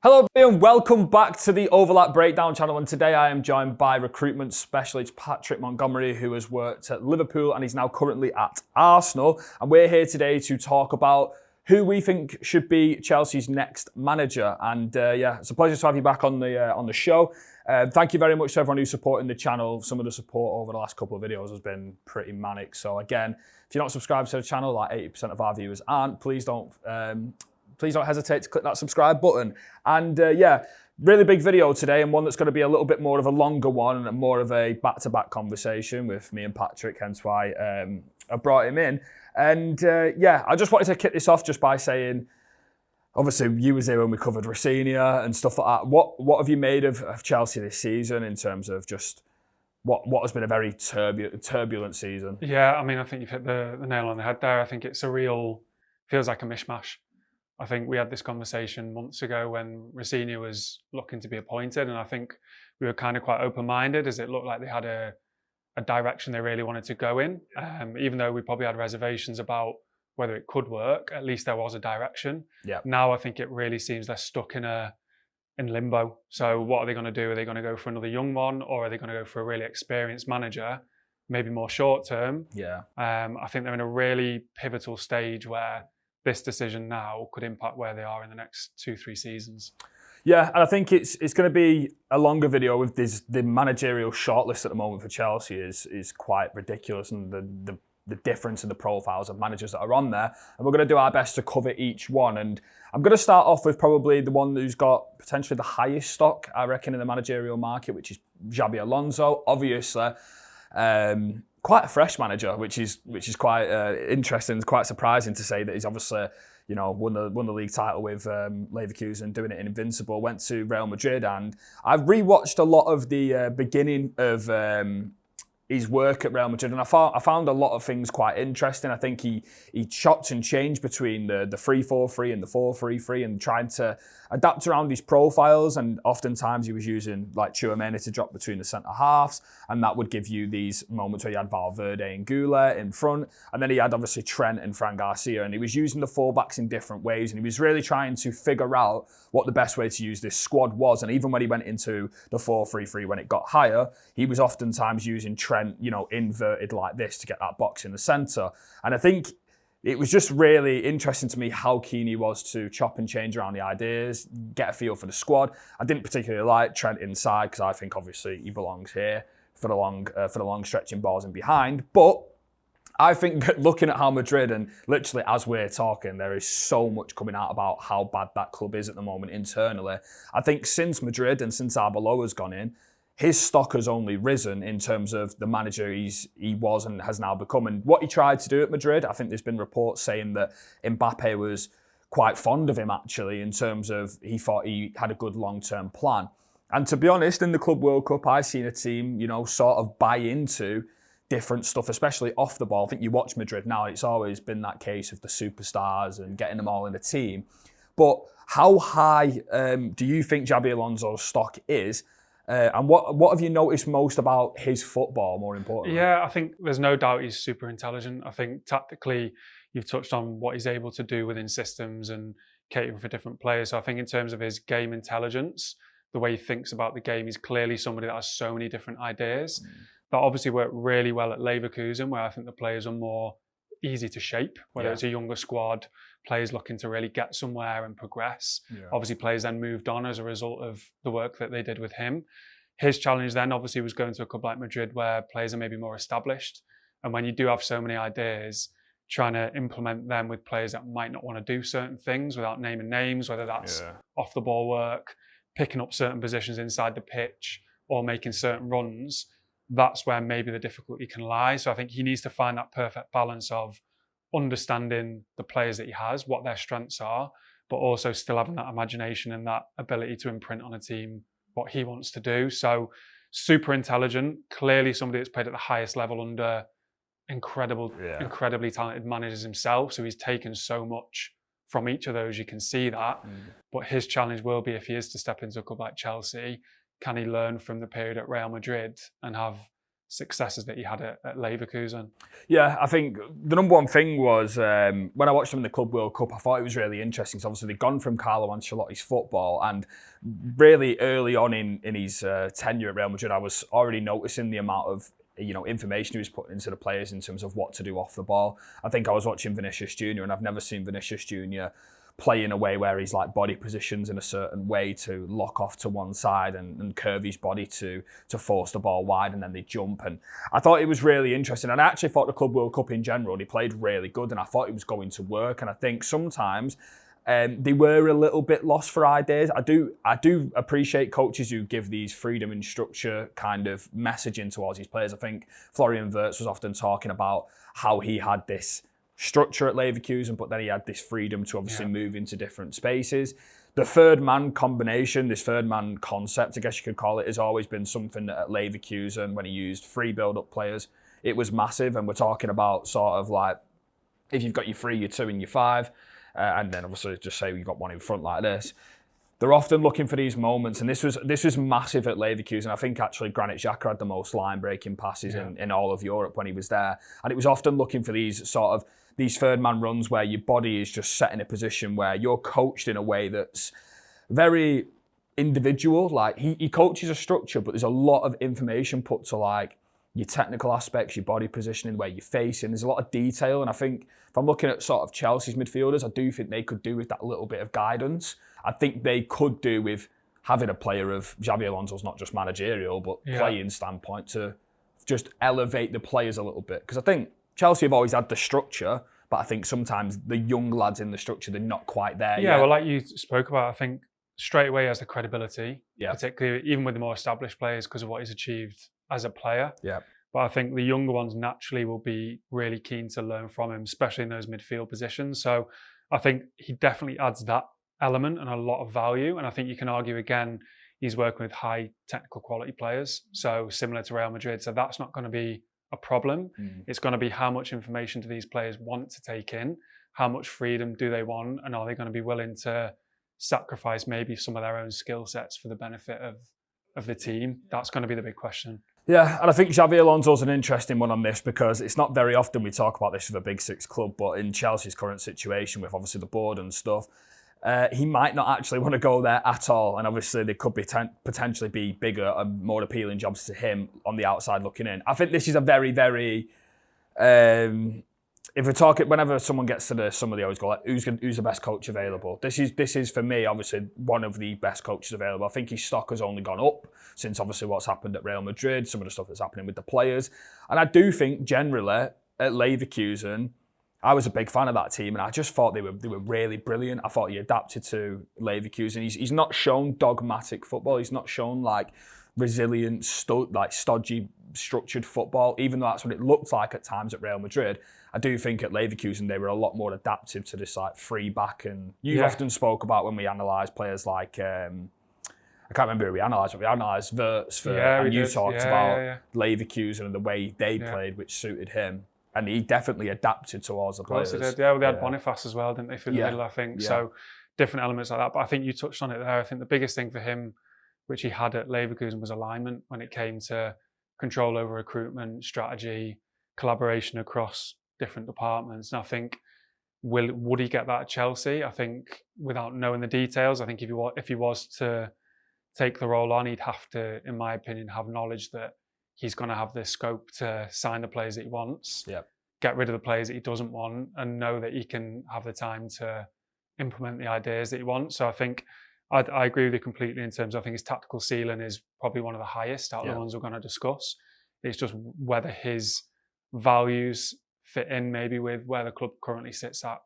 Hello everyone, welcome back to the Overlap Breakdown channel, and today I am joined by recruitment specialist Patrick Montgomery, who has worked at Liverpool and is now currently at Arsenal. And we're here today to talk about who we think should be Chelsea's next manager. And it's a pleasure to have you back on the show. Thank you very much to everyone who's supporting the channel. Some of the support over the last couple of videos has been pretty manic. So again, if you're not subscribed to the channel, like 80% of our viewers aren't, please don't hesitate to click that subscribe button. And really big video today, and one that's going to be a little bit more of a longer one and more of a back-to-back conversation with me and Patrick, hence why I brought him in. And I just wanted to kick this off just by saying, obviously you was there when we covered Rosenior and stuff like that. What have you made of Chelsea this season in terms of just what has been a very turbulent season? Yeah, I mean, I think you've hit the nail on the head there. I think it's feels like a mishmash. I think we had this conversation months ago when Rosenior was looking to be appointed, and I think we were kind of quite open-minded as it looked like they had a direction they really wanted to go in. Even though we probably had reservations about whether it could work, at least there was a direction. Yeah. Now I think it really seems they're stuck in limbo. So what are they going to do? Are they going to go for another young one, or are they going to go for a really experienced manager, maybe more short-term? Yeah. I think they're in a really pivotal stage where this decision now could impact where they are in the next 2-3 seasons. Yeah, and I think it's going to be a longer video with the managerial shortlist at the moment for Chelsea is quite ridiculous, and the difference in the profiles of managers that are on there. And we're going to do our best to cover each one. And I'm going to start off with probably the one who's got potentially the highest stock, I reckon, in the managerial market, which is Xabi Alonso. Obviously, quite a fresh manager, which is quite interesting, quite surprising to say that he's obviously, won the league title with Leverkusen, doing it in Invincible, went to Real Madrid, and I've rewatched a lot of the beginning of his work at Real Madrid, and I found a lot of things quite interesting. I think he chopped and changed between the 3-4-3 and the 4-3-3 and trying to adapt around his profiles, and oftentimes he was using like Tchouaméni to drop between the centre halves, and that would give you these moments where you had Valverde and Goulet in front, and then he had obviously Trent and Fran Garcia, and he was using the fullbacks in different ways, and he was really trying to figure out what the best way to use this squad was. And even when he went into the 4-3-3 when it got higher, he was oftentimes using Trent, inverted like this to get that box in the centre. And I think it was just really interesting to me how keen he was to chop and change around the ideas, get a feel for the squad. I didn't particularly like Trent inside because I think obviously he belongs here for the long stretching balls and behind. But I think looking at how Madrid, and literally as we're talking, there is so much coming out about how bad that club is at the moment internally. I think since Madrid and since Arbeloa's gone in, his stock has only risen in terms of the manager he was and has now become. And what he tried to do at Madrid, I think there's been reports saying that Mbappe was quite fond of him actually, in terms of he thought he had a good long-term plan. And to be honest, in the Club World Cup, I've seen a team, sort of buy into different stuff, especially off the ball. I think you watch Madrid now, it's always been that case of the superstars and getting them all in a team. But how high do you think Xabi Alonso's stock is? And what have you noticed most about his football, more importantly? Yeah, I think there's no doubt he's super intelligent. I think tactically, you've touched on what he's able to do within systems and catering for different players. So I think in terms of his game intelligence, the way he thinks about the game, he's clearly somebody that has so many different ideas. That obviously worked really well at Leverkusen, where I think the players are more easy to shape, whether it's a younger squad, players looking to really get somewhere and progress. Yeah. Obviously, players then moved on as a result of the work that they did with him. His challenge then obviously was going to a club like Madrid where players are maybe more established. And when you do have so many ideas, trying to implement them with players that might not want to do certain things without naming names, whether that's off the ball work, picking up certain positions inside the pitch, or making certain runs, that's where maybe the difficulty can lie. So I think he needs to find that perfect balance of understanding the players that he has, what their strengths are, but also still having that imagination and that ability to imprint on a team what he wants to do. So super intelligent, clearly somebody that's played at the highest level under incredibly talented managers himself. So he's taken so much from each of those, you can see that. But his challenge will be, if he is to step into a club like Chelsea, can he learn from the period at Real Madrid and have successes that he had at Leverkusen. Yeah, I think the number one thing was when I watched him in the Club World Cup, I thought it was really interesting. So obviously they'd gone from Carlo Ancelotti's football, and really early on in his tenure at Real Madrid, I was already noticing the amount of information he was putting into the players in terms of what to do off the ball. I think I was watching Vinicius Junior, and I've never seen Vinicius Junior play in a way where he's like body positions in a certain way to lock off to one side and curve his body to force the ball wide, and then they jump. And I thought it was really interesting. And I actually thought the Club World Cup in general, he played really good, and I thought it was going to work. And I think sometimes they were a little bit lost for ideas. I do appreciate coaches who give these freedom and structure kind of messaging towards these players. I think Florian Wirtz was often talking about how he had this structure at Leverkusen, but then he had this freedom to obviously move into different spaces. The third man combination, this third man concept, I guess you could call it, has always been something that at Leverkusen, when he used free build-up players, it was massive. And we're talking about sort of like, if you've got your 3, your 2 and your 5, and then obviously just say you've got one in front like this, they're often looking for these moments, and this was massive at Leverkusen. I think actually Granit Xhaka had the most line-breaking passes in all of Europe when he was there, and it was often looking for these third-man runs where your body is just set in a position where you're coached in a way that's very individual. Like he coaches a structure, but there's a lot of information put to like your technical aspects, your body positioning, where you're facing. There's a lot of detail, and I think if I'm looking at sort of Chelsea's midfielders, I do think they could do with that little bit of guidance. I think they could do with having a player of Xabi Alonso's not just managerial, but playing standpoint to just elevate the players a little bit. Because I think Chelsea have always had the structure, but I think sometimes the young lads in the structure, they're not quite there yet. Yeah, well, like you spoke about, I think straight away has the credibility, particularly even with the more established players because of what he's achieved as a player. Yeah. But I think the younger ones naturally will be really keen to learn from him, especially in those midfield positions. So I think he definitely adds that element and a lot of value. And I think you can argue again, he's working with high technical quality players. So similar to Real Madrid. So that's not going to be a problem. It's going to be how much information do these players want to take in? How much freedom do they want? And are they going to be willing to sacrifice maybe some of their own skill sets for the benefit of the team? That's going to be the big question. Yeah, and I think Xabi Alonso's an interesting one on this because it's not very often we talk about this with a Big Six club, but in Chelsea's current situation with obviously the board and stuff, he might not actually want to go there at all. And obviously there could be potentially be bigger and more appealing jobs to him on the outside looking in. I think this is a very, very... if we're talking, whenever someone gets to some of the always go like, who's the best coach available? This is for me obviously one of the best coaches available. I think his stock has only gone up since obviously what's happened at Real Madrid, some of the stuff that's happening with the players, and I do think generally at Leverkusen, I was a big fan of that team, and I just thought they were really brilliant. I thought he adapted to Leverkusen. He's not shown dogmatic football. He's not shown like resilient, stodgy, structured football, even though that's what it looked like at times at Real Madrid. I do think at Leverkusen they were a lot more adaptive to this like free back, and you often spoke about when we analysed players like I can't remember who we analysed, but we analysed Wirtz and you talked about Leverkusen and the way they played, which suited him. And he definitely adapted towards the players. Of course he did. Yeah, well, they had Boniface as well, didn't they, for the middle, I think. Yeah. So different elements like that. But I think you touched on it there. I think the biggest thing for him, which he had at Leverkusen, was alignment when it came to control over recruitment, strategy, collaboration across different departments. And I think, would he get that at Chelsea? I think without knowing the details, I think if he was to take the role on, he'd have to, in my opinion, have knowledge that he's going to have the scope to sign the players that he wants, get rid of the players that he doesn't want, and know that he can have the time to implement the ideas that he wants. So I think I agree with you completely in terms of, I think his tactical ceiling is probably one of the highest out of the ones we're going to discuss. It's just whether his values fit in maybe with where the club currently sits at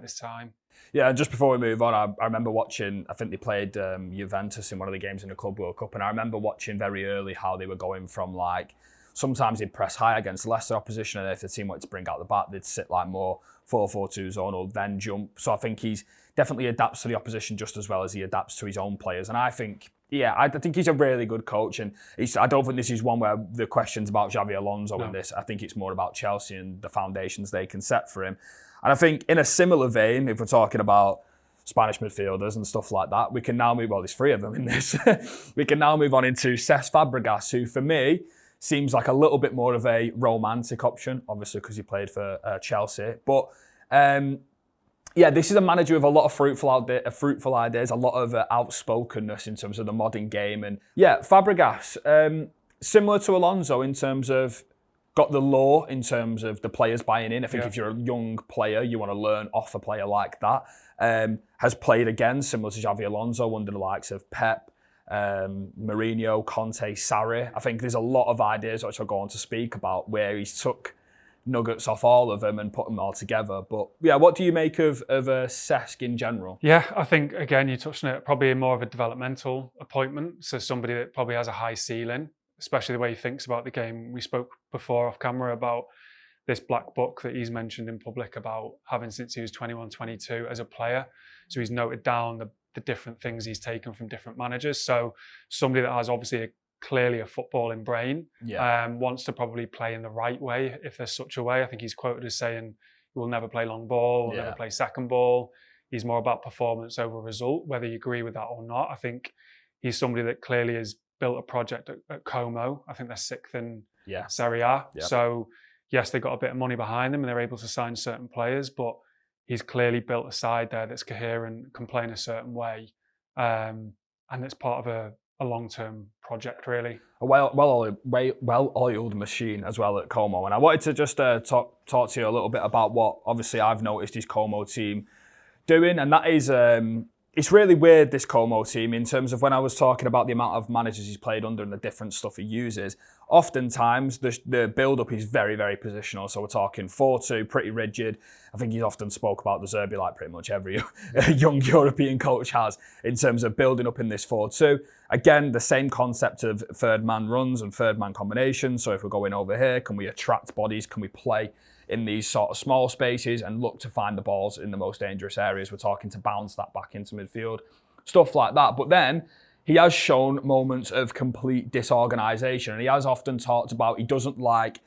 this time. Yeah, and just before we move on, I remember watching, I think they played Juventus in one of the games in the Club World Cup, and I remember watching very early how they were going from like, sometimes they'd press high against lesser opposition, and if the team wanted to bring out the back, they'd sit like more 4-4-2 zonal, then jump. So I think he's definitely adapts to the opposition just as well as he adapts to his own players. And I think, I think he's a really good coach, and I don't think this is one where the question's about Xabi Alonso in this. I think it's more about Chelsea and the foundations they can set for him. And I think in a similar vein, if we're talking about Spanish midfielders and stuff like that, we can now move, well, there's 3 of them in this. We can now move on into Cesc Fabregas, who for me, seems like a little bit more of a romantic option, obviously because he played for Chelsea. But yeah, this is a manager with a lot of fruitful ideas, a lot of outspokenness in terms of the modern game. And yeah, Fabregas, similar to Alonso in terms of got the law in terms of the players buying in. I think if you're a young player, you want to learn off a player like that. Has played again, similar to Xabi Alonso, under the likes of Pep, Mourinho, Conte, Sarri. I think there's a lot of ideas which I'll go on to speak about where he's took nuggets off all of them and put them all together. But yeah, what do you make of Cesc in general? Yeah, I think, again, you touched on it, probably more of a developmental appointment. So somebody that probably has a high ceiling, especially the way he thinks about the game. We spoke before off camera about this black book that he's mentioned in public about having since he was 21, 22 as a player. So he's noted down the different things he's taken from different managers. So somebody that has obviously clearly a footballing brain, wants to probably play in the right way, if there's such a way. I think he's quoted as saying, we'll never play long ball, we'll never play second ball. He's more about performance over result, whether you agree with that or not. I think he's somebody that clearly has built a project at Como. I think they're 6th in Serie A. So yes, they got a bit of money behind them and they're able to sign certain players, but he's clearly built a side there that's coherent, can play in a certain way, and it's part of a long-term project, really. A well-oiled machine as well at Como. And I wanted to just talk to you a little bit about what, obviously, I've noticed his Como team doing, and that is, it's really weird, this Como team, in terms of when I was talking about the amount of managers he's played under and the different stuff he uses. Oftentimes, the build-up is very, very positional. So we're talking 4-2, pretty rigid. I think he's often spoke about the Xabi like pretty much every young European coach has in terms of building up in this 4-2. Again, the same concept of third-man runs and third-man combinations. So if we're going over here, can we attract bodies? Can we play in these sort of small spaces and look to find the balls in the most dangerous areas? We're talking to bounce that back into midfield, stuff like that. But then he has shown moments of complete disorganisation, and he has often talked about he doesn't like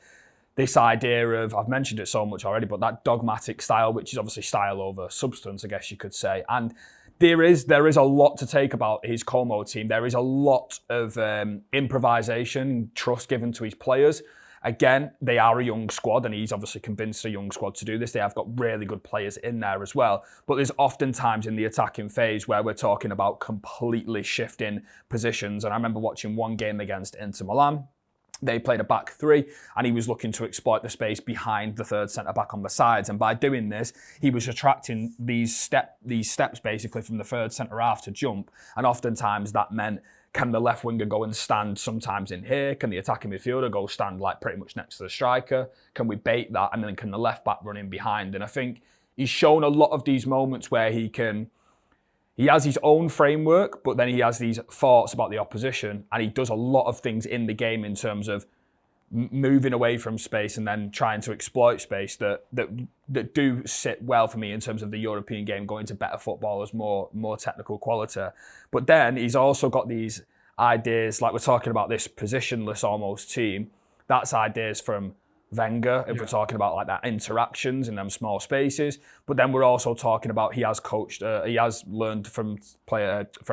this idea of, I've mentioned it so much already, but that dogmatic style, which is obviously style over substance, I guess you could say. And there is a lot to take about his Como team. There is a lot of improvisation, trust given to his players. Again, they are a young squad, and he's obviously convinced a young squad to do this. They have got really good players in there as well. But there's often times in the attacking phase where we're talking about completely shifting positions. And I remember watching one game against Inter Milan. They played a back three, and he was looking to exploit the space behind the third centre-back on the sides. And by doing this, he was attracting these steps basically from the third centre-half to jump. And oftentimes that meant, can the left winger go and stand sometimes in here? Can the attacking midfielder go stand like pretty much next to the striker? Can we bait that? And then can the left back run in behind? And I think he's shown a lot of these moments where he has his own framework, but then he has these thoughts about the opposition, and he does a lot of things in the game in terms of moving away from space and then trying to exploit space that do sit well for me in terms of the European game, going to better footballers, more technical quality. But then he's also got these ideas, like we're talking about this positionless almost team. That's ideas from Wenger, if we're talking about like that interactions in them small spaces. But then we're also talking about he has learned from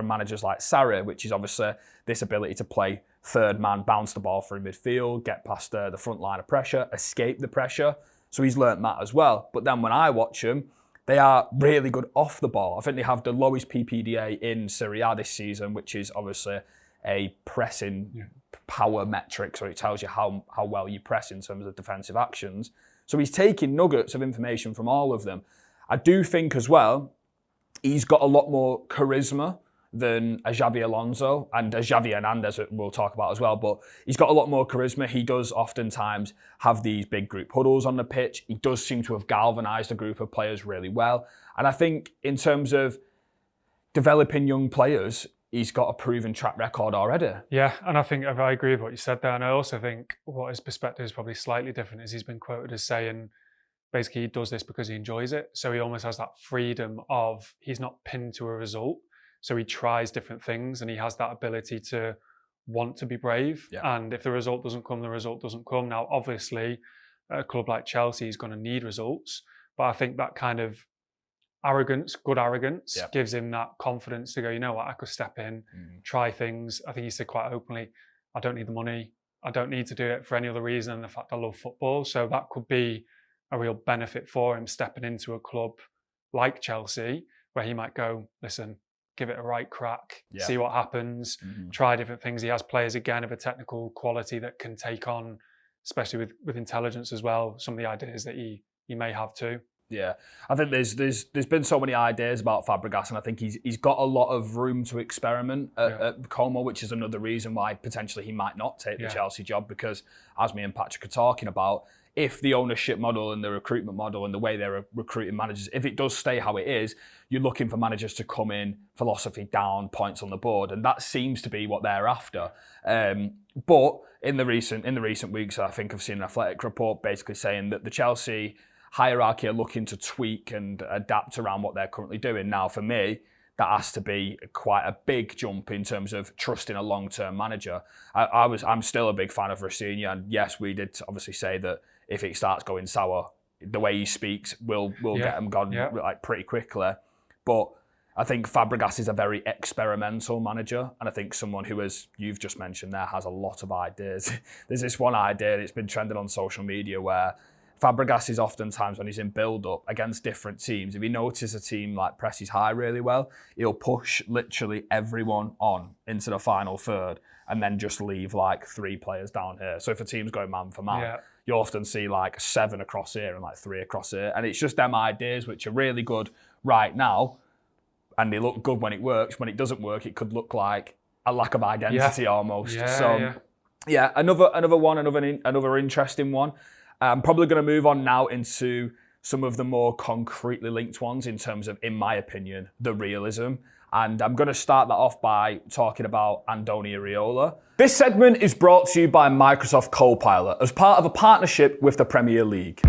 managers like Sarri, which is obviously this ability to play third man, bounce the ball through midfield, get past the front line of pressure, escape the pressure. So he's learnt that as well. But then when I watch them, they are really good off the ball. I think they have the lowest PPDA in Serie A this season, which is obviously a pressing power metric, so it tells you how well you press in terms of defensive actions. So he's taking nuggets of information from all of them. I do think as well, he's got a lot more charisma than a Xabi Alonso and a Xavi Hernandez we'll talk about as well, but he's got a lot more charisma. He does oftentimes have these big group huddles on the pitch. He does seem to have galvanised a group of players really well. And I think in terms of developing young players, he's got a proven track record already. Yeah, and I think I agree with what you said there. And I also think what his perspective is probably slightly different is he's been quoted as saying, basically he does this because he enjoys it. So he almost has that freedom of, he's not pinned to a result. So he tries different things and he has that ability to want to be brave. Yeah. And if the result doesn't come, the result doesn't come. Now, obviously, a club like Chelsea is going to need results. But I think that kind of good arrogance, gives him that confidence to go, you know what, I could step in, try things. I think he said quite openly, I don't need the money. I don't need to do it for any other reason than the fact I love football. So that could be a real benefit for him stepping into a club like Chelsea, where he might go, listen, give it a right crack, see what happens, try different things. He has players, again, of a technical quality that can take on, especially with intelligence as well, some of the ideas that he may have too. Yeah, I think there's been so many ideas about Fabregas, and I think he's got a lot of room to experiment at Como, which is another reason why potentially he might not take the Chelsea job, because as me and Patrick are talking about, if the ownership model and the recruitment model and the way they're recruiting managers, if it does stay how it is, you're looking for managers to come in, philosophy down, points on the board, and that seems to be what they're after. But in the recent weeks, I think I've seen an Athletic report basically saying that the Chelsea hierarchy are looking to tweak and adapt around what they're currently doing. Now, for me, that has to be quite a big jump in terms of trusting a long-term manager. I'm still a big fan of Rosenior, and yes, we did obviously say that if it starts going sour, the way he speaks will get him gone like pretty quickly. But I think Fabregas is a very experimental manager, and I think someone who, as you've just mentioned there, has a lot of ideas. There's this one idea that's been trending on social media where Fabregas is oftentimes, when he's in build-up against different teams, if he notices a team like presses high really well, he'll push literally everyone on into the final third and then just leave like 3 players down here. So if a team's going man for man, you'll often see like 7 across here and like 3 across here. And it's just them ideas which are really good right now, and they look good when it works. When it doesn't work, it could look like a lack of identity almost. Another interesting one. I'm probably going to move on now into some of the more concretely linked ones in terms of, in my opinion, the realism. And I'm going to start that off by talking about Andoni Iraola. This segment is brought to you by Microsoft Copilot as part of a partnership with the Premier League.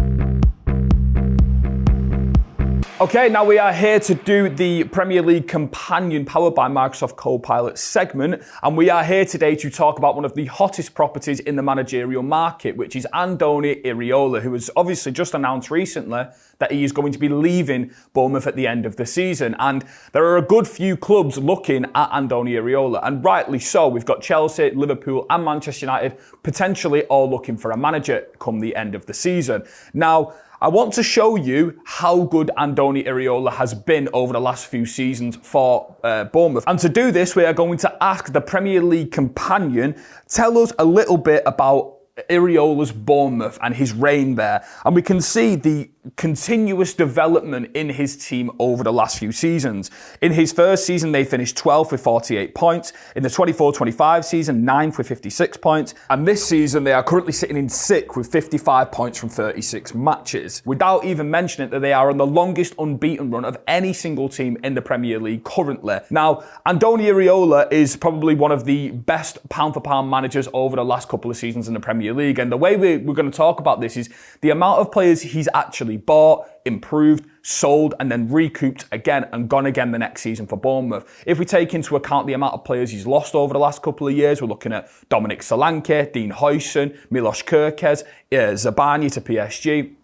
Okay, now we are here to do the Premier League companion powered by Microsoft Copilot segment, and we are here today to talk about one of the hottest properties in the managerial market, which is Andoni Iraola, who has obviously just announced recently that he is going to be leaving Bournemouth at the end of the season. And there are a good few clubs looking at Andoni Iraola, and rightly so. We've got Chelsea, Liverpool and Manchester United potentially all looking for a manager come the end of the season. Now, I want to show you how good Andoni Iraola has been over the last few seasons for Bournemouth. And to do this, we are going to ask the Premier League companion, tell us a little bit about Iraola's Bournemouth and his reign there. And we can see the continuous development in his team over the last few seasons. In his first season, they finished 12th with 48 points. In the 24-25 season, 9th with 56 points. And this season, they are currently sitting in 6th with 55 points from 36 matches. Without even mentioning that they are on the longest unbeaten run of any single team in the Premier League currently. Now, Andoni Iraola is probably one of the best pound-for-pound managers over the last couple of seasons in the Premier League. And the way we're going to talk about this is the amount of players he's actually bought, improved, sold, and then recouped again and gone again the next season for Bournemouth. If we take into account the amount of players he's lost over the last couple of years, we're looking at Dominic Solanke, Dean Huijsen, Milos Kerkez, Zabani to PSG.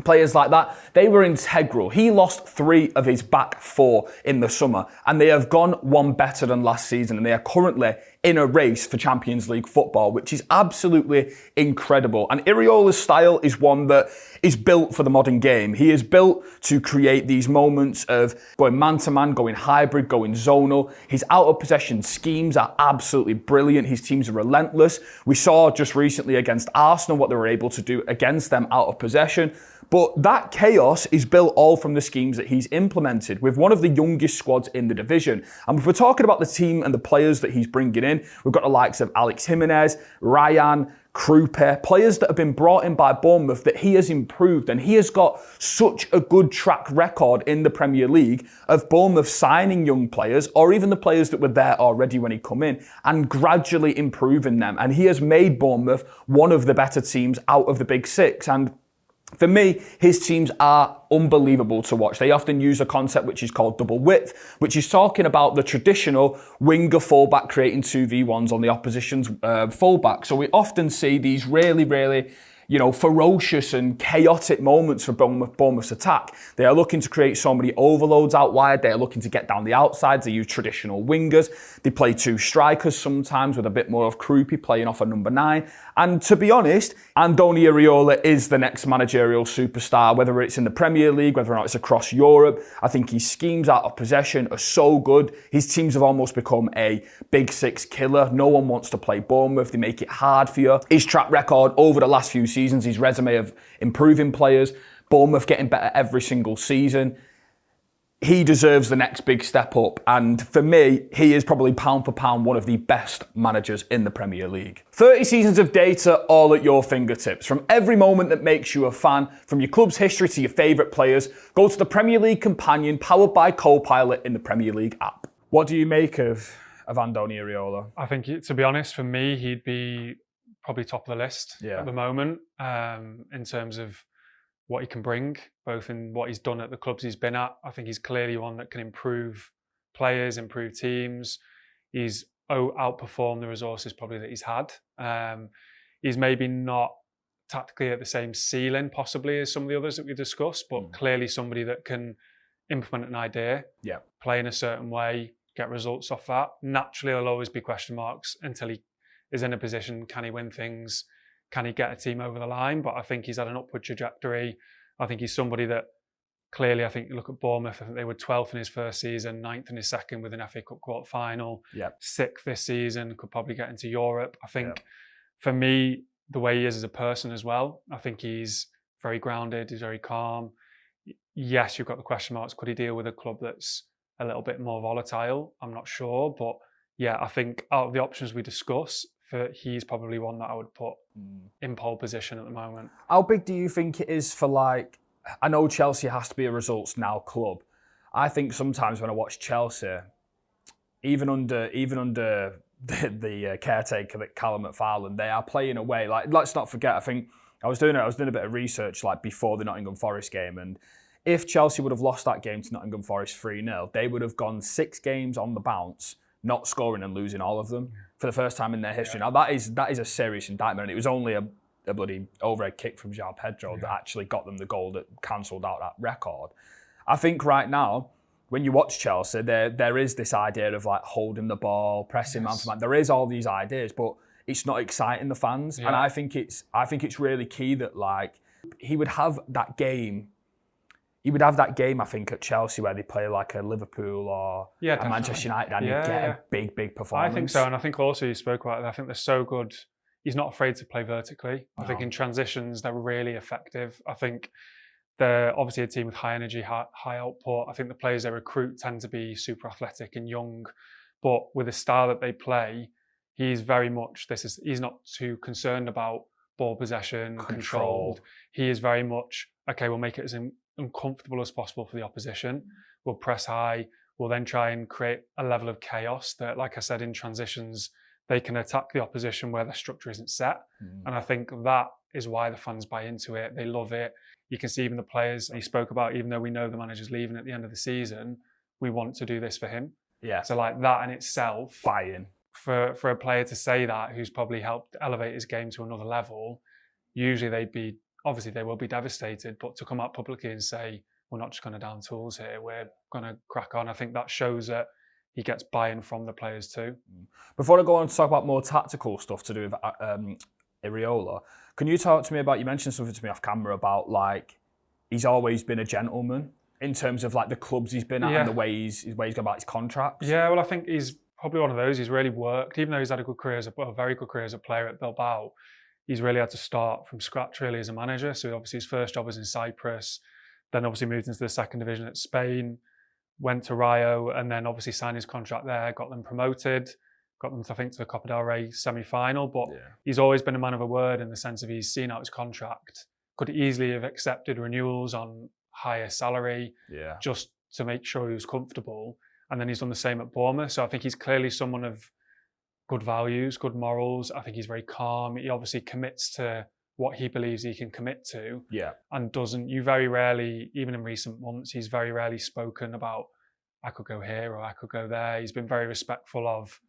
Players like that, they were integral. He lost 3 of his back 4 in the summer, and they have gone one better than last season, and they are currently in a race for Champions League football, which is absolutely incredible. And Iraola's style is one that is built for the modern game. He is built to create these moments of going man-to-man, going hybrid, going zonal. His out-of-possession schemes are absolutely brilliant. His teams are relentless. We saw just recently against Arsenal what they were able to do against them out of possession. But that chaos is built all from the schemes that he's implemented with one of the youngest squads in the division. And if we're talking about the team and the players that he's bringing in, we've got the likes of Alex Jimenez, Ryan, Krupe, players that have been brought in by Bournemouth that he has improved, and he has got such a good track record in the Premier League of Bournemouth signing young players, or even the players that were there already when he come in, and gradually improving them. And he has made Bournemouth one of the better teams out of the Big Six. And for me, his teams are unbelievable to watch. They often use a concept which is called double width, which is talking about the traditional winger fullback creating 2v1s on the opposition's fullback. So we often see these really ferocious and chaotic moments for Bournemouth's attack. They are looking to create so many overloads out wide. They are looking to get down the outsides. They use traditional wingers. They play 2 strikers sometimes with a bit more of Krupi playing off a number 9. And to be honest, Andoni Iraola is the next managerial superstar, whether it's in the Premier League, whether or not it's across Europe. I think his schemes out of possession are so good. His teams have almost become a big 6 killer. No one wants to play Bournemouth. They make it hard for you. His track record over the last few seasons, his resume of improving players, Bournemouth getting better every single season. He deserves the next big step up, and for me, he is probably pound for pound one of the best managers in the Premier League. 30 seasons of data all at your fingertips. From every moment that makes you a fan, from your club's history to your favourite players, go to the Premier League Companion powered by Copilot in the Premier League app. What do you make of Andoni Iraola? I think, to be honest, for me, he'd be probably top of the list at the moment in terms of what he can bring, both in what he's done at the clubs he's been at. I think he's clearly one that can improve players, improve teams. He's outperformed the resources probably that he's had. He's maybe not tactically at the same ceiling possibly as some of the others that we discussed, but clearly somebody that can implement an idea, play in a certain way, get results off that. Naturally, there'll always be question marks until he is in a position. Can he win things? Can he get a team over the line? But I think he's had an upward trajectory. I think he's somebody that clearly, I think you look at Bournemouth, I think they were 12th in his first season, 9th in his second with an FA Cup quarter final, 6th this season, could probably get into Europe. I think for me, the way he is as a person as well, I think he's very grounded, he's very calm. Yes, you've got the question marks. Could he deal with a club that's a little bit more volatile? I'm not sure. But yeah, I think out of the options we discuss, he's probably one that I would put in pole position at the moment. How big do you think it is for, like, I know Chelsea has to be a results now club. I think sometimes when I watch Chelsea, even under the caretaker, that Callum McFarlane, they are playing away. Like, let's not forget, I think I was doing a bit of research like before the Nottingham Forest game, and if Chelsea would have lost that game to Nottingham Forest 3-0, they would have gone 6 games on the bounce, not scoring and losing all of them for the first time in their history. Now that is a serious indictment, and it was only a bloody overhead kick from João Pedro that actually got them the goal that cancelled out that record. I think right now, when you watch Chelsea, there is this idea of like holding the ball, pressing man for man. There is all these ideas, but it's not exciting the fans. And I think it's really key that, like, he would have that game. He would have that game, I think, at Chelsea where they play like a Liverpool or a Manchester United, and he'd get a big performance. I think so, and I think also you spoke about it. I think they're so good. He's not afraid to play vertically. I think in transitions they're really effective. I think they're obviously a team with high energy, high output. I think the players they recruit tend to be super athletic and young, but with the style that they play, he's very much he's not too concerned about ball possession, controlled. He is very much, okay, we'll make it as uncomfortable as possible for the opposition. We'll press high. We'll then try and create a level of chaos that, like I said, in transitions, they can attack the opposition where their structure isn't set. And I think that is why the fans buy into it. They love it. You can see even the players he spoke about, even though we know the manager's leaving at the end of the season, we want to do this for him. Yeah. So like that in itself, buy-in. For a player to say that, who's probably helped elevate his game to another level, usually they will be devastated, but to come out publicly and say, we're not just going to down tools here, we're going to crack on, I think that shows that he gets buy-in from the players too. Before I go on to talk about more tactical stuff to do with Iraola, can you talk to me about, you mentioned something to me off camera about, like, he's always been a gentleman in terms of like the clubs he's been at and the way he's gone about his contracts? Yeah, well, I think he's probably one of those. He's really worked, even though he's had a very good career as a player at Bilbao. He's really had to start from scratch really as a manager. So obviously his first job was in Cyprus, then obviously moved into the second division at Spain, went to Rayo, and then obviously signed his contract there, got them promoted, got them, I think, to the Copa del Rey semi-final. But he's always been a man of a word in the sense of he's seen out his contract, could easily have accepted renewals on higher salary just to make sure he was comfortable. And then he's done the same at Bournemouth. So I think he's clearly someone of good values, good morals. I think he's very calm. He obviously commits to what he believes he can commit to, and you very rarely, even in recent months, he's very rarely spoken about, I could go here or I could go there. He's been very respectful of,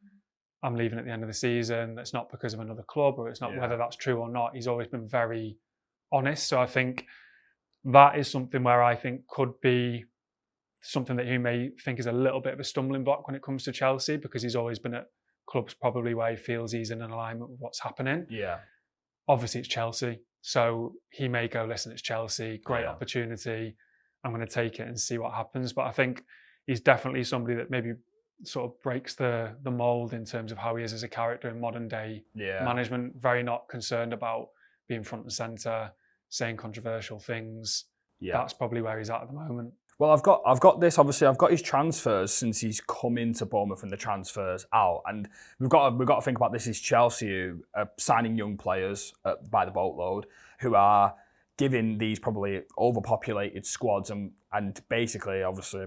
I'm leaving at the end of the season. It's not because of another club, or it's not whether that's true or not. He's always been very honest. So I think that is something where I think could be something that he may think is a little bit of a stumbling block when it comes to Chelsea, because he's always been at clubs probably where he feels he's in an alignment with what's happening. Yeah. Obviously, it's Chelsea. So he may go, listen, it's Chelsea, great opportunity. I'm going to take it and see what happens. But I think he's definitely somebody that maybe sort of breaks the mold in terms of how he is as a character in modern day management. Very not concerned about being front and centre, saying controversial things. Yeah. That's probably where he's at the moment. Well, I've got this. Obviously, I've got his transfers since he's come into Bournemouth and the transfers out, and we've got to think about this. Is Chelsea who are signing young players by the boatload, who are giving these probably overpopulated squads, and basically, obviously,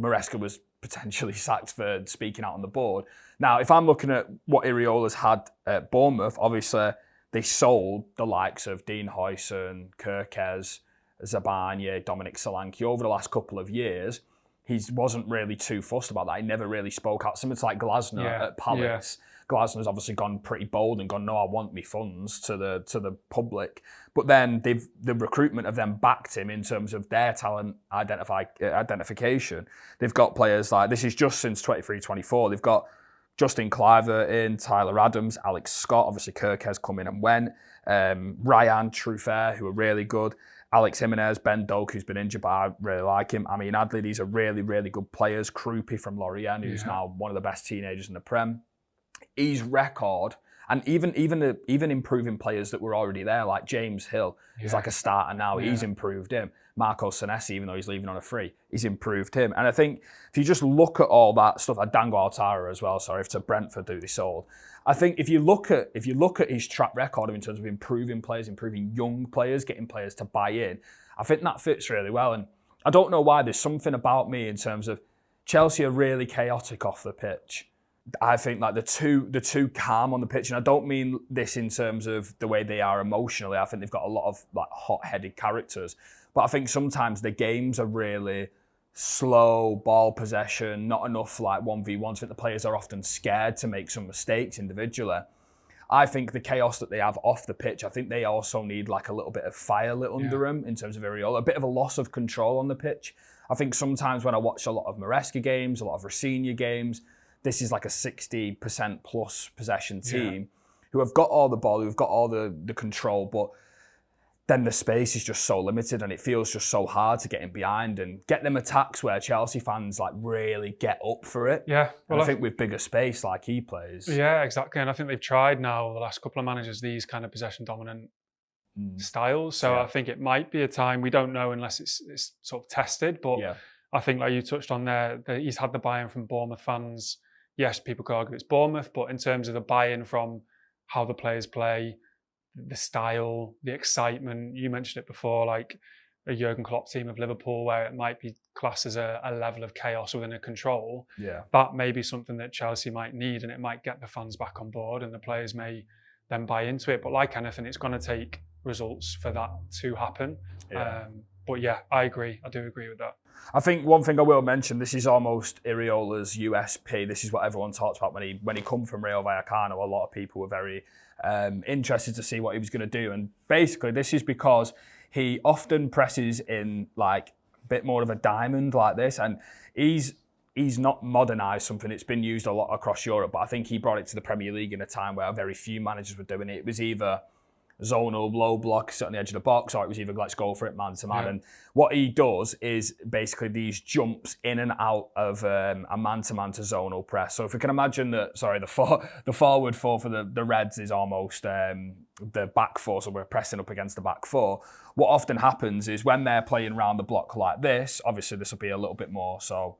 Maresca was potentially sacked for speaking out on the board. Now, if I'm looking at what Iraola's had at Bournemouth, obviously they sold the likes of Dean Huijsen, Kerkez, Zabarnyi, Dominic Solanke over the last couple of years. He wasn't really too fussed about that. He never really spoke out. Similar to like Glasner at Palace. Glasner's obviously gone pretty bold and gone, no, I want me funds to the public. But then the recruitment of them backed him in terms of their talent identification. They've got players like, this is just since 23-24, they've got Justin Cliver in, Tyler Adams, Alex Scott, obviously Kirk has come in and went, Ryan Trufer, who are really good, Alex Jimenez, Ben Doak, who's been injured, but I really like him. I mean, Adley, these are really, really good players. Krupi from Lorient, who's now one of the best teenagers in the Prem. His record, and even improving players that were already there, like James Hill, is like a starter now. He's improved him. Marco Senesi, even though he's leaving on a free, he's improved him. And I think if you just look at all that stuff, Dango Altara as well, sorry, if to Brentford do they sold. I think if you look at his track record in terms of improving players, improving young players, getting players to buy in, I think that fits really well. And I don't know why, there's something about me in terms of Chelsea are really chaotic off the pitch. I think like the two calm on the pitch, and I don't mean this in terms of the way they are emotionally. I think they've got a lot of like hot-headed characters, but I think sometimes the games are really slow, ball possession, not enough like 1v1s. I think the players are often scared to make some mistakes individually. I think the chaos that they have off the pitch, I think they also need like a little bit of fire lit under them in terms of Iraola, a bit of a loss of control on the pitch. I think sometimes when I watch a lot of Maresca games, a lot of Rosenior games, this is like a 60% plus possession team who have got all the ball, who've got all the control, but then the space is just so limited and it feels just so hard to get in behind and get them attacks where Chelsea fans like really get up for it. Yeah. Well, I think with bigger space like he plays. Yeah, exactly. And I think they've tried now, the last couple of managers, these kind of possession dominant styles. So I think it might be a time, we don't know unless it's sort of tested, but I think like you touched on there, he's had the buy-in from Bournemouth fans. Yes, people could argue it's Bournemouth, but in terms of the buy-in from how the players play, the style, the excitement, you mentioned it before, like a Jurgen Klopp team of Liverpool where it might be classed as a level of chaos within a control. That may be something that Chelsea might need, and it might get the fans back on board and the players may then buy into it. But like anything, it's going to take results for that to happen. But yeah, I agree. I do agree with that. I think one thing I will mention, this is almost Iraola's USP. This is what everyone talks about when he come from Rayo Vallecano. A lot of people were very interested to see what he was going to do. And basically, this is because he often presses in like a bit more of a diamond like this. And he's not modernised something. It's been used a lot across Europe, but I think he brought it to the Premier League in a time where very few managers were doing it. It was either zonal, low block, sit on the edge of the box, or it was either let's go for it man to man. And what he does is basically these jumps in and out of a man to man to zonal press. So if we can imagine that, the forward four for the Reds is almost the back four, so we're pressing up against the back four. What often happens is when they're playing round the block like this, obviously this will be a little bit more, so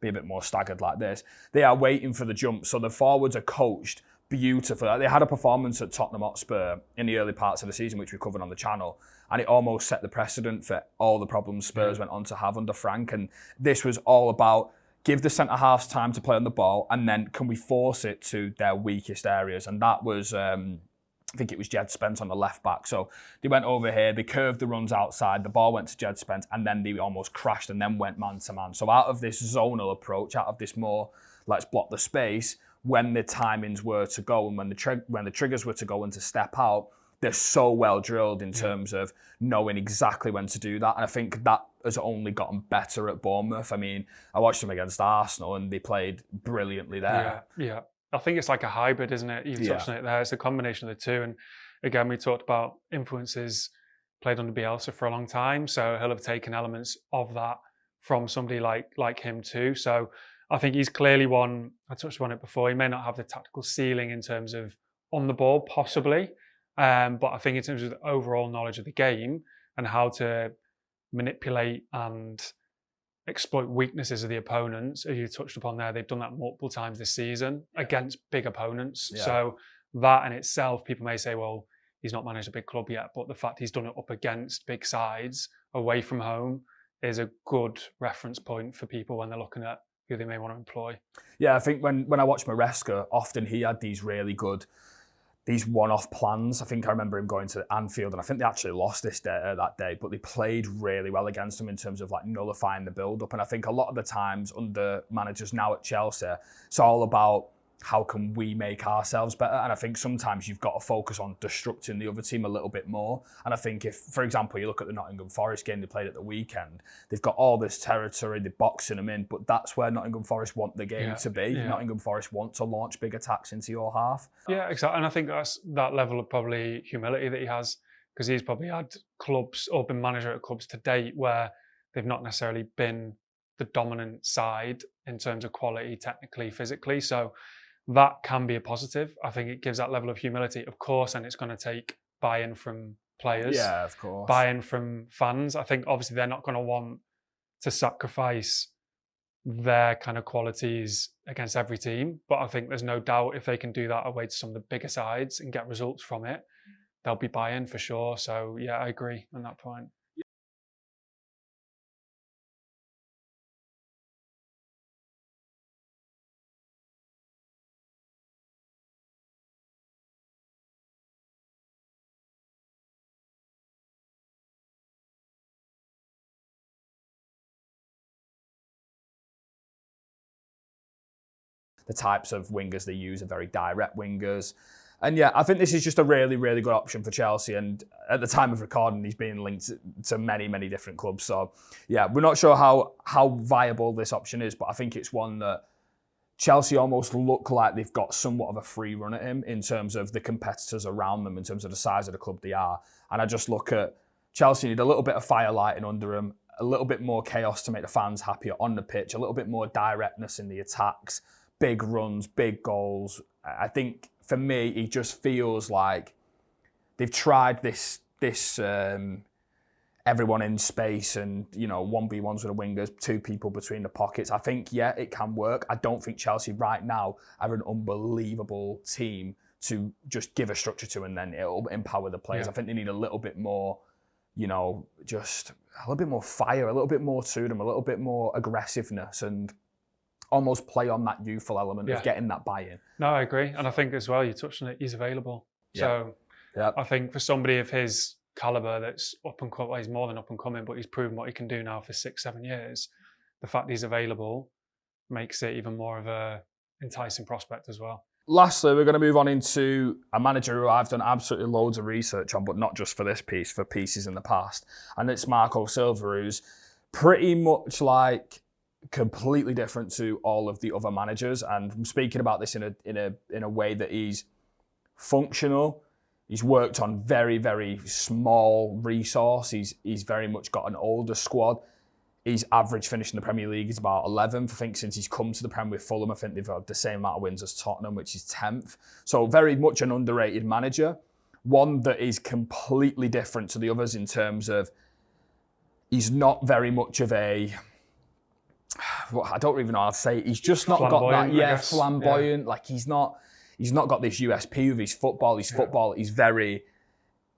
be a bit more staggered like this. They are waiting for the jump, so the forwards are coached beautiful. They had a performance at Tottenham Hotspur in the early parts of the season, which we covered on the channel, and it almost set the precedent for all the problems Spurs went on to have under Frank. And this was all about give the centre-halves time to play on the ball, and then can we force it to their weakest areas? And that was, I think it was Jed Spence on the left back. So they went over here, they curved the runs outside, the ball went to Jed Spence, and then they almost crashed and then went man to man. So out of this zonal approach, out of this more let's block the space, when the timings were to go and when the triggers were to go and to step out, they're so well drilled in terms of knowing exactly when to do that. And I think that has only gotten better at Bournemouth. I mean, I watched them against Arsenal and they played brilliantly there. Yeah. I think it's like a hybrid, isn't it? You've touched on it there. It's a combination of the two. And again, we talked about influences, played under Bielsa for a long time. So he'll have taken elements of that from somebody like him too. So I think he's clearly one, I touched on it before, he may not have the tactical ceiling in terms of on the ball, possibly. But I think in terms of the overall knowledge of the game and how to manipulate and exploit weaknesses of the opponents, as you touched upon there, they've done that multiple times this season against big opponents. Yeah. So that in itself, people may say, well, he's not managed a big club yet, but the fact he's done it up against big sides away from home is a good reference point for people when they're looking at who they may want to employ. Yeah, I think when I watch Maresca, often he had these really good, these one-off plans. I think I remember him going to Anfield, and I think they actually lost that day, but they played really well against them in terms of like nullifying the build-up. And I think a lot of the times under managers now at Chelsea, it's all about how can we make ourselves better? And I think sometimes you've got to focus on destructing the other team a little bit more. And I think if, for example, you look at the Nottingham Forest game they played at the weekend, they've got all this territory, they're boxing them in, but that's where Nottingham Forest want the game to be. Yeah. Nottingham Forest want to launch big attacks into your half. Yeah, exactly. And I think that's that level of probably humility that he has, because he's probably had clubs or been manager at clubs to date where they've not necessarily been the dominant side in terms of quality, technically, physically. So that can be a positive. I think it gives that level of humility, of course, and it's going to take buy-in from players. Yeah, of course. Buy-in from fans. I think obviously they're not going to want to sacrifice their kind of qualities against every team. But I think there's no doubt if they can do that away to some of the bigger sides and get results from it, there'll be buy-in for sure. So yeah, I agree on that point. The types of wingers they use are very direct wingers. And yeah, I think this is just a really, really good option for Chelsea. And at the time of recording, he's being linked to many, many different clubs. So yeah, we're not sure how viable this option is, but I think it's one that Chelsea almost look like they've got somewhat of a free run at him in terms of the competitors around them, in terms of the size of the club they are. And I just look at Chelsea need a little bit of fire lighting under them, a little bit more chaos to make the fans happier on the pitch, a little bit more directness in the attacks, big runs, big goals. I think for me, it just feels like they've tried this everyone in space and, 1v1s with the wingers, two people between the pockets. I think, yeah, it can work. I don't think Chelsea right now are an unbelievable team to just give a structure to and then it'll empower the players. Yeah. I think they need a little bit more, just a little bit more fire, a little bit more to them, a little bit more aggressiveness and almost play on that youthful element of getting that buy-in. No, I agree. And I think as well, you touched on it, he's available. Yeah. So I think for somebody of his calibre that's up and coming, well, he's more than up and coming, but he's proven what he can do now for 6-7 years. The fact he's available makes it even more of a enticing prospect as well. Lastly, we're going to move on into a manager who I've done absolutely loads of research on, but not just for this piece, for pieces in the past. And it's Marco Silva, who's pretty much like completely different to all of the other managers, and I'm speaking about this in a way that he's functional. He's worked on very, very small resource. He's very much got an older squad. His average finish in the Premier League is about 11th. I think since he's come to the Premier with Fulham, I think they've had the same amount of wins as Tottenham, which is 10th. So very much an underrated manager. One that is completely different to the others in terms of he's not very much of a, I don't even know how to say it. He's just not got that, flamboyant. Yeah. Like he's not got this USP with his football. His football is very,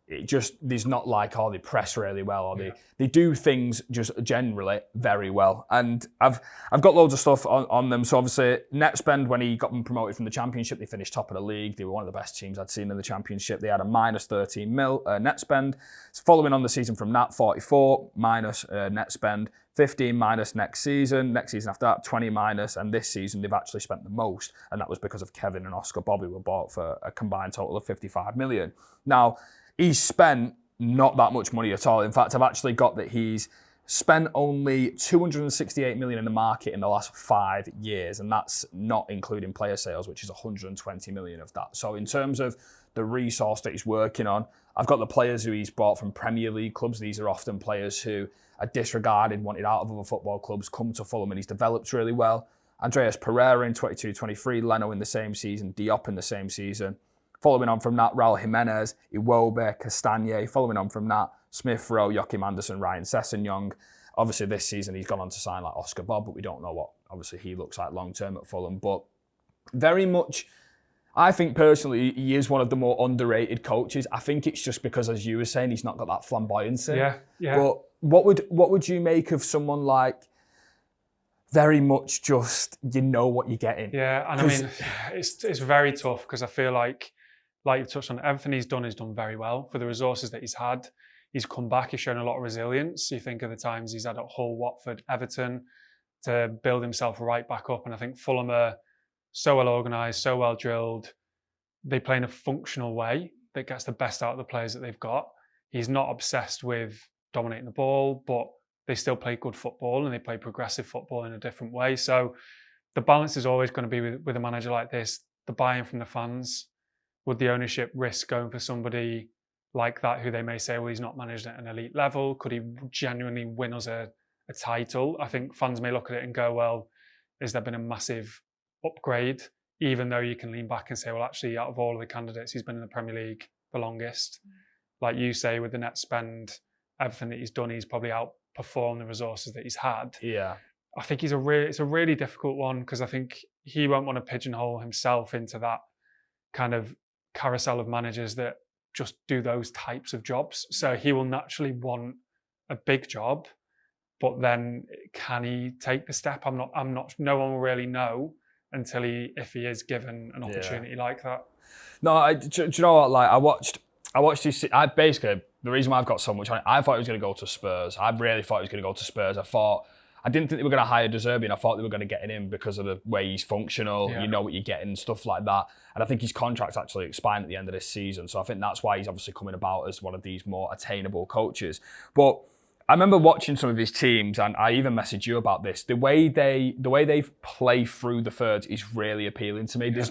there's not like, they press really well, or they do things just generally very well. And I've got loads of stuff on them. So obviously, net spend, when he got them promoted from the Championship, they finished top of the league. They were one of the best teams I'd seen in the Championship. They had a minus 13 mil net spend. Following on the season from that, 44 minus net spend, 15 minus next season after that 20 minus, and this season they've actually spent the most, and that was because of Kevin and Oscar Bobby were bought for a combined total of 55 million. Now, he's spent not that much money at all. In fact, I've actually got that he's spent only 268 million in the market in the last 5 years, and that's not including player sales, which is 120 million of that. So in terms of the resource that he's working on, I've got the players who he's bought from Premier League clubs. These are often players who are disregarded, wanted out of other football clubs, come to Fulham, and he's developed really well. Andreas Pereira in 22-23, Leno in the same season, Diop in the same season. Following on from that, Raul Jimenez, Iwobi, Castagne. Following on from that, Smith Rowe, Joachim Andersen, Ryan Sessegnon. Obviously, this season he's gone on to sign like Oscar Bob, but we don't know what obviously he looks like long term at Fulham. But very much, I think personally, he is one of the more underrated coaches. I think it's just because, as you were saying, he's not got that flamboyancy. Yeah. But what would you make of someone like very much just you know what you're getting? Yeah, and I mean it's very tough because I feel like you touched on, everything he's done very well for the resources that he's had. He's come back, he's shown a lot of resilience. You think of the times he's had at Hull, Watford, Everton to build himself right back up. And I think Fulham are so well organised, so well drilled. They play in a functional way that gets the best out of the players that they've got. He's not obsessed with dominating the ball, but they still play good football and they play progressive football in a different way. So the balance is always going to be with a manager like this, the buy-in from the fans. Would the ownership risk going for somebody like that who they may say, well, he's not managed at an elite level? Could he genuinely win us a title? I think fans may look at it and go, well, has there been a massive upgrade? Even though you can lean back and say, well, actually, out of all of the candidates, he's been in the Premier League the longest. Like you say, with the net spend, everything that he's done, he's probably outperformed the resources that he's had. Yeah. I think it's a really difficult one because I think he won't want to pigeonhole himself into that kind of carousel of managers that just do those types of jobs. So he will naturally want a big job, but then can he take the step? I'm not. No one will really know until if he is given an opportunity like that. No, do you know what? Like I watched his. Basically the reason why I've got so much on it. I thought he was going to go to Spurs. I really thought he was going to go to Spurs. I didn't think they were going to hire De Zerbi, and I thought they were going to get him in because of the way he's functional. Yeah. You know what you're getting, stuff like that. And I think his contract's actually expiring at the end of this season. So I think that's why he's obviously coming about as one of these more attainable coaches. But I remember watching some of his teams, and I even messaged you about this. The way they play through the thirds is really appealing to me. Yeah.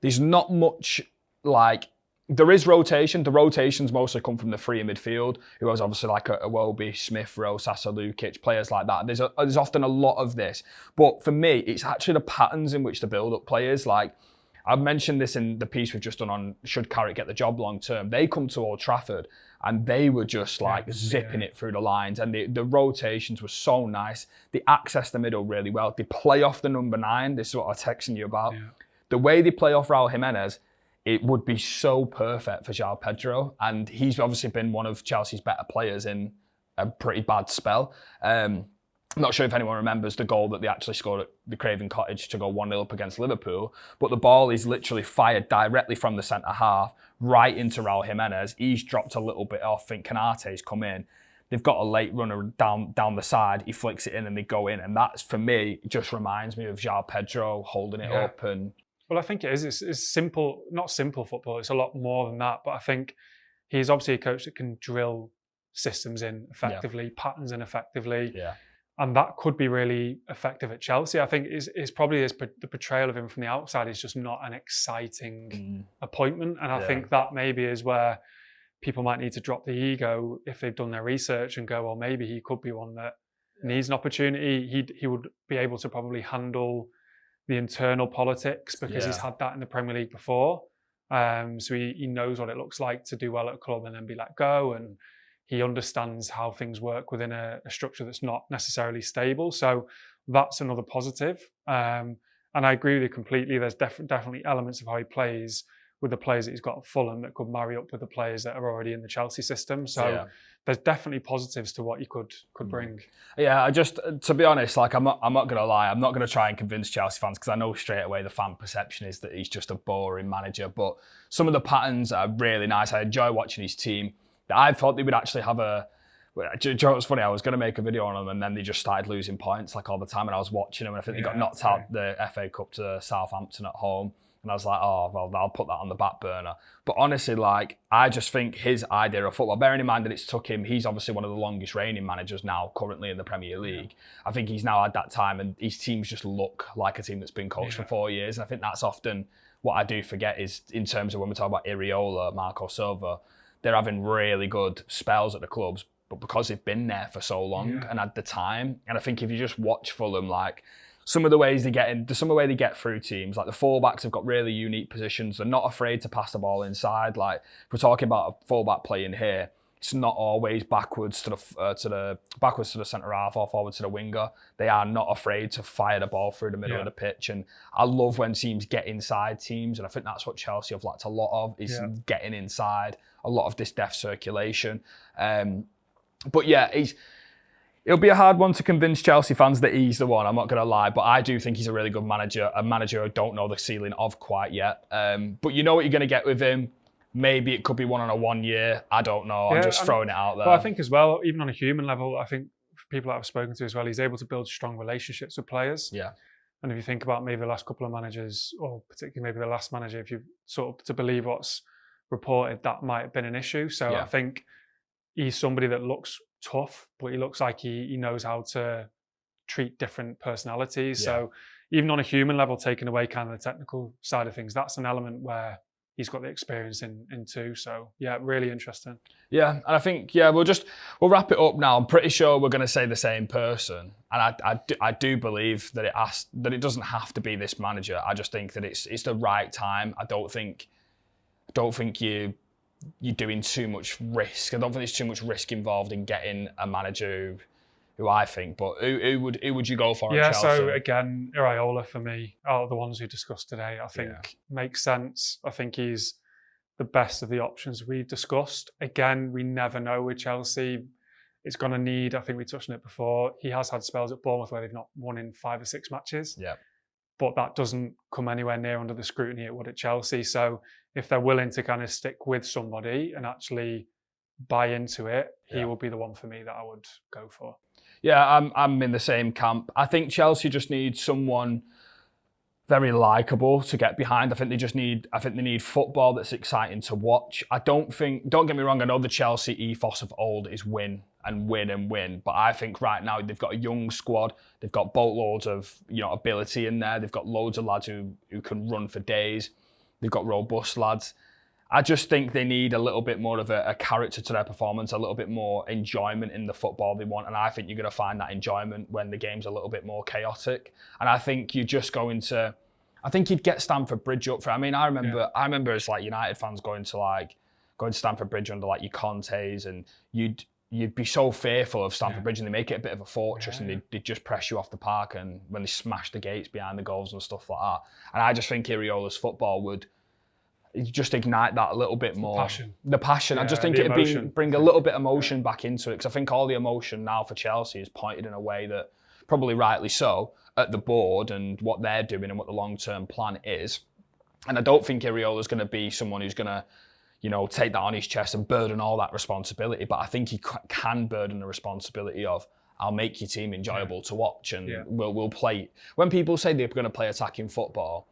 There's not much like. There is rotation. The rotations mostly come from the three in midfield, who was obviously like a Iwobi, Smith Rowe, Sasa Lukic, players like that. There's often a lot of this. But for me, it's actually the patterns in which to build up players. Like, I've mentioned this in the piece we've just done on should Carrick get the job long term. They come to Old Trafford and they were just like zipping it through the lines, and the rotations were so nice. They access the middle really well. They play off the number 9. This is what I was texting you about. Yeah. The way they play off Raul Jimenez, it would be so perfect for João Pedro. And he's obviously been one of Chelsea's better players in a pretty bad spell. I'm not sure if anyone remembers the goal that they actually scored at the Craven Cottage to go 1-0 up against Liverpool. But the ball is literally fired directly from the centre half right into Raul Jimenez. He's dropped a little bit off. I think Canate's come in. They've got a late runner down the side. He flicks it in and they go in. And that's, for me, just reminds me of João Pedro holding it up and... Well, I think it is. It's simple, not simple football. It's a lot more than that. But I think he's obviously a coach that can drill systems in effectively, patterns in effectively. Yeah. And that could be really effective at Chelsea. I think it's probably the portrayal of him from the outside is just not an exciting appointment. And I think that maybe is where people might need to drop the ego if they've done their research and go, well, maybe he could be one that needs an opportunity. He would be able to probably handle the internal politics because he's had that in the Premier League before. So he knows what it looks like to do well at a club and then be let go. And he understands how things work within a structure that's not necessarily stable. So that's another positive. And I agree with you completely. There's definitely elements of how he plays with the players that he's got at Fulham that could marry up with the players that are already in the Chelsea system. So there's definitely positives to what you could bring. Yeah, to be honest, like I'm not going to lie. I'm not going to try and convince Chelsea fans because I know straight away the fan perception is that he's just a boring manager. But some of the patterns are really nice. I enjoy watching his team. I thought they would actually have Do you know what's funny? I was going to make a video on them, and then they just started losing points like all the time. And I was watching them, and I think they got knocked out the FA Cup to Southampton at home. And I was like, oh, well, I'll put that on the back burner. But honestly, like, I just think his idea of football, bearing in mind that it's took him, he's obviously one of the longest reigning managers now, currently in the Premier League. I think he's now had that time, and his teams just look like a team that's been coached for 4 years. And I think that's often what I do forget is, in terms of when we talk about Iraola, Marco Silva, they're having really good spells at the clubs, but because they've been there for so long and had the time. And I think if you just watch Fulham, like, some of the ways they get through teams, like the fullbacks have got really unique positions. They're not afraid to pass the ball inside. Like, if we're talking about a fullback playing here, it's not always backwards to the centre half or forward to the winger. They are not afraid to fire the ball through the middle of the pitch. And I love when teams get inside teams, and I think that's what Chelsea have lacked a lot of, is getting inside, a lot of this depth circulation. But yeah, it'll be a hard one to convince Chelsea fans that he's the one, I'm not going to lie, but I do think he's a really good manager, a manager I don't know the ceiling of quite yet. But you know what you're going to get with him. Maybe it could be one on a 1 year. I don't know. I'm just throwing it out there. But I think as well, even on a human level, I think for people that I've spoken to as well, he's able to build strong relationships with players. Yeah. And if you think about maybe the last couple of managers, or particularly maybe the last manager, if you sort of to believe what's reported, that might have been an issue. So I think he's somebody that looks tough, but he looks like he knows how to treat different personalities. So even on a human level, taking away kind of the technical side of things, that's an element where he's got the experience in too. So yeah, really interesting. Yeah, and I think we'll wrap it up now. I'm pretty sure we're going to say the same person, and I do believe that it doesn't have to be this manager. I just think that it's the right time. I don't think you're doing too much risk. I don't think there's too much risk involved in getting a manager who I think. But who would you go for? Yeah, so again, Iraola for me, out of the ones we discussed today, I think makes sense. I think he's the best of the options we've discussed. Again, we never know with Chelsea. It's going to need, I think we touched on it before, he has had spells at Bournemouth where they've not won in 5 or 6 matches. Yeah. But that doesn't come anywhere near under the scrutiny it would at Chelsea. So if they're willing to kind of stick with somebody and actually buy into it, he will be the one for me that I would go for. Yeah, I'm in the same camp. I think Chelsea just need someone very likeable to get behind. I think they need football that's exciting to watch. Don't get me wrong, I know the Chelsea ethos of old is win and win and win, but I think right now they've got a young squad. They've got boatloads of ability in there. They've got loads of lads who can run for days. They've got robust lads. I just think they need a little bit more of a character to their performance, a little bit more enjoyment in the football they want. And I think you're going to find that enjoyment when the game's a little bit more chaotic. And I think you're just going to, I think you'd get Stamford Bridge up for. I mean, I remember as like United fans going to Stamford Bridge under like your Contes, and you'd be so fearful of Stamford Bridge, and they make it a bit of a fortress, and they'd just press you off the park, and when they smash the gates behind the goals and stuff like that. And I just think Iraola's football would just ignite that a little bit more. The passion. I just think it'd bring a little bit of emotion back into it, because I think all the emotion now for Chelsea is pointed in a way that, probably rightly so, at the board and what they're doing and what the long-term plan is. And I don't think Iraola's going to be someone who's going to, take that on his chest and burden all that responsibility. But I think he can burden the responsibility of, I'll make your team enjoyable to watch, and we'll play. When people say they're going to play attacking football,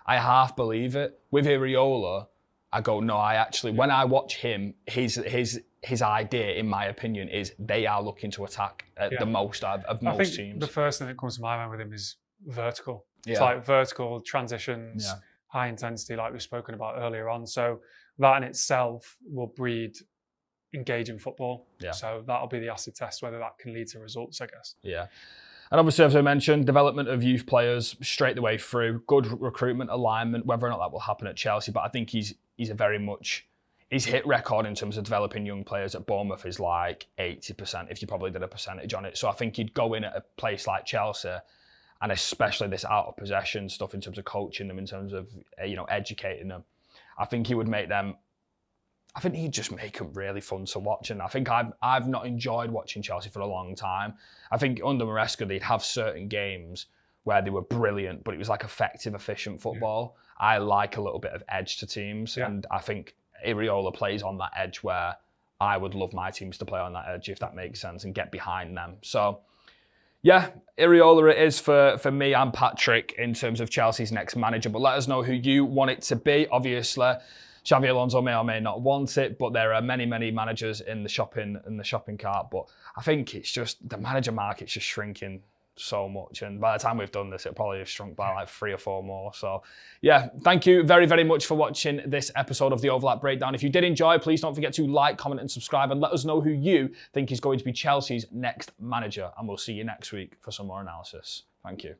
I half believe it. With Iraola, I go, no, when I watch him, his idea, in my opinion, is they are looking to attack the most of most teams. The first thing that comes to my mind with him is vertical. Yeah. It's like vertical transitions, high intensity, like we've spoken about earlier on. So that in itself will breed engaging football. Yeah. So that'll be the acid test, whether that can lead to results, I guess. Yeah. And obviously, as I mentioned, development of youth players straight the way through, good recruitment alignment, whether or not that will happen at Chelsea. But I think his hit record in terms of developing young players at Bournemouth is like 80%, if you probably did a percentage on it. So I think he'd go in at a place like Chelsea, and especially this out of possession stuff in terms of coaching them, in terms of educating them. I think he would make them. I think he'd just make them really fun to watch. And I think I've not enjoyed watching Chelsea for a long time. I think under Maresca, they'd have certain games where they were brilliant, but it was like effective, efficient football. I like a little bit of edge to teams. Yeah. And I think Iraola plays on that edge where I would love my teams to play on that edge, if that makes sense, and get behind them. So, yeah, Iraola it is for me and Patrick in terms of Chelsea's next manager. But let us know who you want it to be. Obviously, Xabi Alonso may or may not want it, but there are many managers in the shopping cart. But I think it's just the manager market's just shrinking so much, and by the time we've done this, it'll probably have shrunk by like 3 or 4 more. So yeah, thank you very much for watching this episode of the Overlap Breakdown. If you did enjoy, please don't forget to like, comment and subscribe, and let us know who you think is going to be Chelsea's next manager, and we'll see you next week for some more analysis. Thank you.